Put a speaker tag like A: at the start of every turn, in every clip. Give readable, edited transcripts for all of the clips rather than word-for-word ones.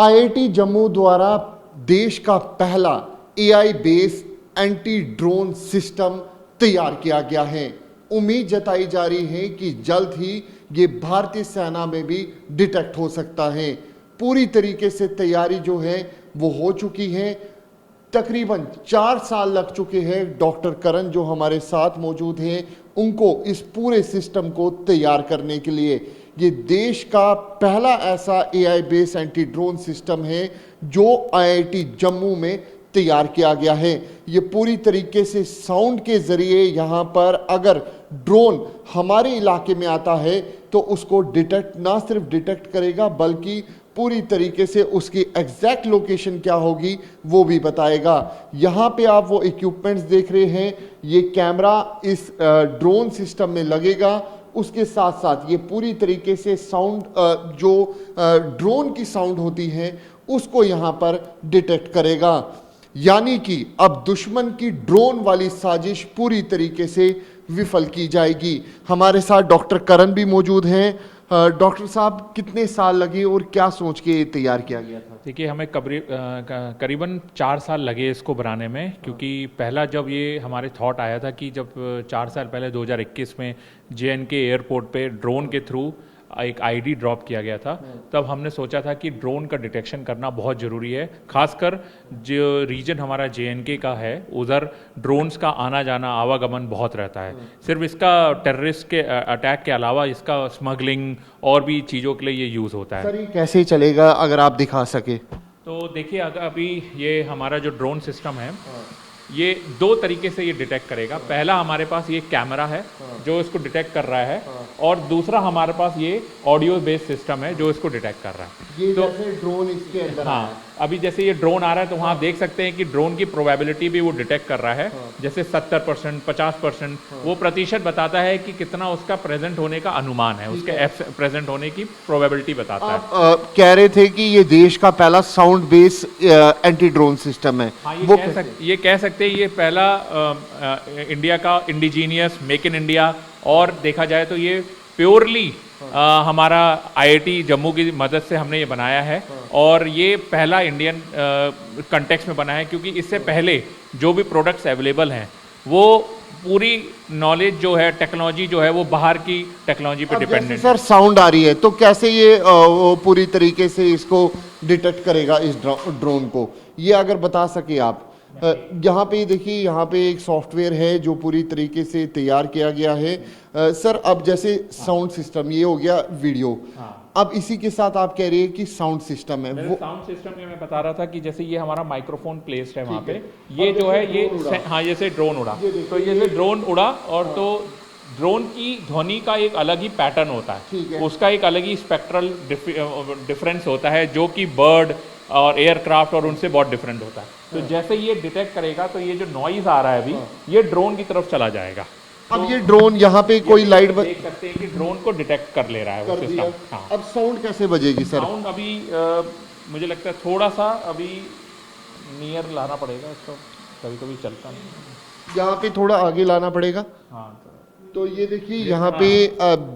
A: IIT Jammu द्वारा देश का पहला AI based anti drone system तैयार किया गया है। उम्मीद जताई जा रही है कि जल्द ही ये भारतीय सेना में भी डिटेक्ट हो सकता है। पूरी तरीके से तैयारी जो है वो हो चुकी है। तकरीबन 4 साल लग चुके हैं डॉक्टर करण जो हमारे साथ मौजूद हैं उनको इस पूरे सिस्टम को तैयार करने के लिए। ये देश का पहला ऐसा AI based anti drone system है जो आईआईटी जम्मू में तैयार किया गया है। ये पूरी तरीके से साउंड के जरिए यहाँ पर अगर ड्रोन हमारे इलाके में आता है तो उसको डिटेक्ट ना सिर्फ डिटेक्ट करेगा बल्कि पूरी तरीके से उसकी एग्जैक्ट लोकेशन क्या होगी वो भी बताएगा। यहाँ पे आप वो इक्विपमेंट्स देख रहे हैं, ये कैमरा इस ड्रोन सिस्टम में लगेगा। उसके साथ साथ ये पूरी तरीके से साउंड जो ड्रोन की साउंड होती है उसको यहाँ पर डिटेक्ट करेगा। यानी कि अब दुश्मन की ड्रोन वाली साजिश पूरी तरीके से विफल की जाएगी। हमारे साथ डॉक्टर करण भी मौजूद हैं। डॉक्टर साहब, कितने साल लगे और क्या सोच के तैयार किया गया था?
B: देखिए, हमें करीबन 4 साल लगे इसको बनाने में, क्योंकि पहला जब ये हमारे थॉट आया था कि जब 4 साल पहले 2021 में JNK एयरपोर्ट पे ड्रोन के थ्रू एक आईडी ड्रॉप किया गया था, तब हमने सोचा था कि ड्रोन का डिटेक्शन करना बहुत ज़रूरी है। खासकर जो रीजन हमारा JNK का है उधर ड्रोन्स का आना जाना आवागमन बहुत रहता है। सिर्फ इसका टेररिस्ट के अटैक के अलावा इसका स्मगलिंग और भी चीज़ों के लिए ये यूज़ होता है।
A: सर, ये कैसे चलेगा अगर आप दिखा सके
B: तो देखिए, अगर अभी ये हमारा जो ड्रोन सिस्टम है ये 2 तरीके से ये डिटेक्ट करेगा। पहला हमारे पास ये कैमरा है जो इसको डिटेक्ट कर रहा है, और दूसरा हमारे पास ये ऑडियो बेस्ड सिस्टम है जो इसको डिटेक्ट कर रहा है।
A: ये
B: तो
A: जैसे ड्रोन इसके अंदर
B: हाँ, अभी जैसे ये ड्रोन आ रहा है तो वहाँ देख सकते हैं कि ड्रोन की प्रोबेबिलिटी भी वो डिटेक्ट कर रहा है। जैसे 70%, 50% वो प्रतिशत बताता है कि कितना उसका प्रेजेंट होने का अनुमान है, उसके प्रेजेंट होने की प्रोबेबिलिटी बताता है।
A: आप कह रहे थे कि ये देश का पहला sound based anti drone system है।
B: हाँ,
A: वो
B: ये कह सकते हैं ये पहला इंडिया का इंडिजीनियस मेक इन इंडिया, और देखा जाए तो ये प्योरली हमारा आईआईटी जम्मू की मदद से हमने ये बनाया है। और ये पहला इंडियन कंटेक्स्ट में बना है, क्योंकि इससे पहले जो भी प्रोडक्ट्स अवेलेबल हैं वो पूरी नॉलेज जो है, टेक्नोलॉजी जो है वो बाहर की टेक्नोलॉजी पे डिपेंडेंट है।
A: सर, साउंड आ रही है तो कैसे ये पूरी तरीके से इसको डिटेक्ट करेगा इस ड्रोन को, ये अगर बता सके आप। यहाँ पे देखिए, यहाँ पे एक सॉफ्टवेयर है जो पूरी तरीके से तैयार किया गया है। सर, अब जैसे साउंड सिस्टम ये हो गया वीडियो, अब इसी के साथ आप कह रहे हैं कि साउंड सिस्टम है। वो
B: साउंड सिस्टम में मैं बता रहा था कि जैसे ये हमारा माइक्रोफोन प्लेस्ड है वहाँ पे, ये जो है ये हाँ, जैसे ड्रोन उड़ा तो ये ड्रोन उड़ा, और तो ड्रोन की ध्वनि का एक अलग ही पैटर्न होता है, उसका एक अलग ही स्पेक्ट्रल डिफरेंस होता है जो कि बर्ड और एयरक्राफ्ट और उनसे बहुत डिफरेंट होता है। तो जैसे ये डिटेक्ट करेगा तो ये जो नॉइज आ रहा है अभी ये ड्रोन की तरफ चला जाएगा।
A: अब ये ड्रोन यहाँ पे कोई लाइट
B: देख सकते हैं कि ड्रोन को डिटेक्ट कर ले रहा है वो सिस्टम। हाँ,
A: अब साउंड कैसे बजेगी सर?
B: साउंड अभी मुझे लगता है थोड़ा सा अभी नियर लाना पड़ेगा इसको, कभी कभी चलता नहीं,
A: यहाँ पे थोड़ा आगे लाना पड़ेगा।
B: हाँ,
A: तो ये देखिए यहाँ पे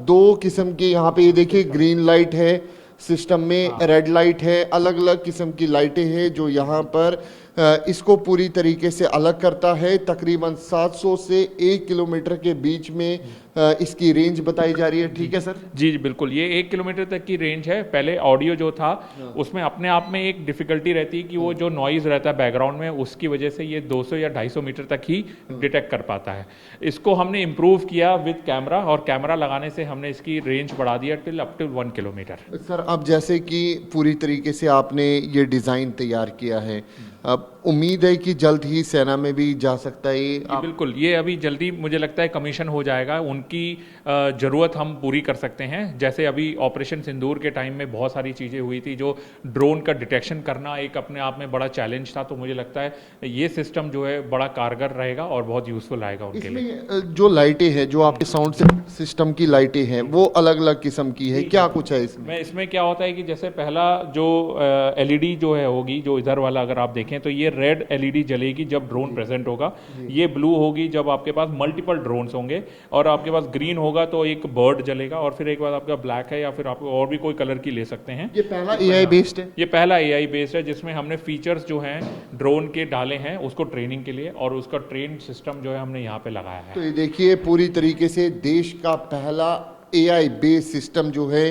A: 2 किस्म के, यहाँ पे ये देखिए ग्रीन लाइट है सिस्टम में, रेड लाइट है, अलग अलग किस्म की लाइटें हैं जो यहाँ पर इसको पूरी तरीके से अलग करता है। तकरीबन 700 से 1 किलोमीटर के बीच में इसकी रेंज बताई जा रही है। ठीक है सर?
B: जी जी बिल्कुल, ये 1 किलोमीटर तक की रेंज है। पहले ऑडियो जो था उसमें अपने आप में एक डिफिकल्टी रहती है कि वो जो नॉइज़ रहता है बैकग्राउंड में उसकी वजह से ये 200 या 250 मीटर तक ही डिटेक्ट कर पाता है। इसको हमने इम्प्रूव किया विद कैमरा, और कैमरा लगाने से हमने इसकी रेंज बढ़ा दिया till up to 1 kilometre.
A: Sir, अब जैसे कि पूरी तरीके से आपने ये डिज़ाइन तैयार किया है, अब उम्मीद है कि जल्द ही सेना में भी जा सकता है ये?
B: बिल्कुल, ये अभी जल्दी मुझे लगता है कमीशन हो जाएगा, उनकी ज़रूरत हम पूरी कर सकते हैं। जैसे अभी ऑपरेशन सिंदूर के टाइम में बहुत सारी चीज़ें हुई थी जो ड्रोन का डिटेक्शन करना एक अपने आप में बड़ा चैलेंज था, तो मुझे लगता है ये सिस्टम जो है बड़ा कारगर रहेगा और बहुत यूजफुल आएगा उनके लिए।
A: जो लाइटें हैं, जो आपके साउंड सिस्टम की लाइटें हैं, वो अलग अलग किस्म की है, क्या कुछ है इसमें?
B: इसमें क्या होता है कि जैसे पहला जो LED जो है होगी, जो इधर वाला अगर आप देखें तो ये रेड एलईडी जलेगी जब ड्रोन प्रेजेंट होगा, ये ब्लू होगी जब आपके पास मल्टीपल ड्रोन्स होंगे, और आपके पास ग्रीन होगा तो एक बर्ड जलेगा, और फिर एक बार आपका ब्लैक है या फिर आप और भी कोई कलर की ले सकते हैं।
A: ये पहला एआई बेस्ड है।
B: ये पहला एआई बेस्ड है जिसमें हमने फीचर्स जो हैं ड्रोन के डाले हैं उसको ट्रेनिंग के लिए, और उसका ट्रेन सिस्टम जो है हमने यहाँ पे लगाया है।
A: तो ये देखिए पूरी तरीके से देश का पहला एआई बेस्ड सिस्टम जो है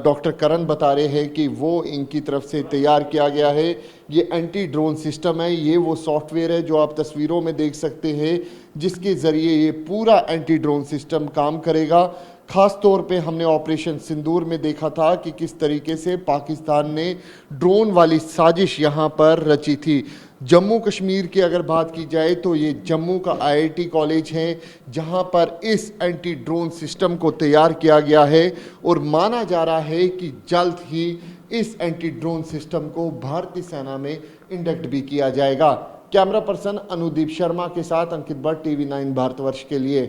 A: डॉक्टर करण बता रहे हैं कि वो इनकी तरफ से तैयार किया गया है। ये एंटी ड्रोन सिस्टम है, ये वो सॉफ्टवेयर है जो आप तस्वीरों में देख सकते हैं, जिसके ज़रिए ये पूरा एंटी ड्रोन सिस्टम काम करेगा। ख़ास तौर पे हमने ऑपरेशन सिंदूर में देखा था कि किस तरीके से पाकिस्तान ने ड्रोन वाली साजिश यहाँ पर रची थी। जम्मू कश्मीर की अगर बात की जाए तो ये जम्मू का आईआईटी कॉलेज है जहाँ पर इस एंटी ड्रोन सिस्टम को तैयार किया गया है, और माना जा रहा है कि जल्द ही इस एंटी ड्रोन सिस्टम को भारतीय सेना में इंडक्ट भी किया जाएगा। कैमरा पर्सन अनुदीप शर्मा के साथ अंकित भट्ट, TV9 भारतवर्ष के लिए।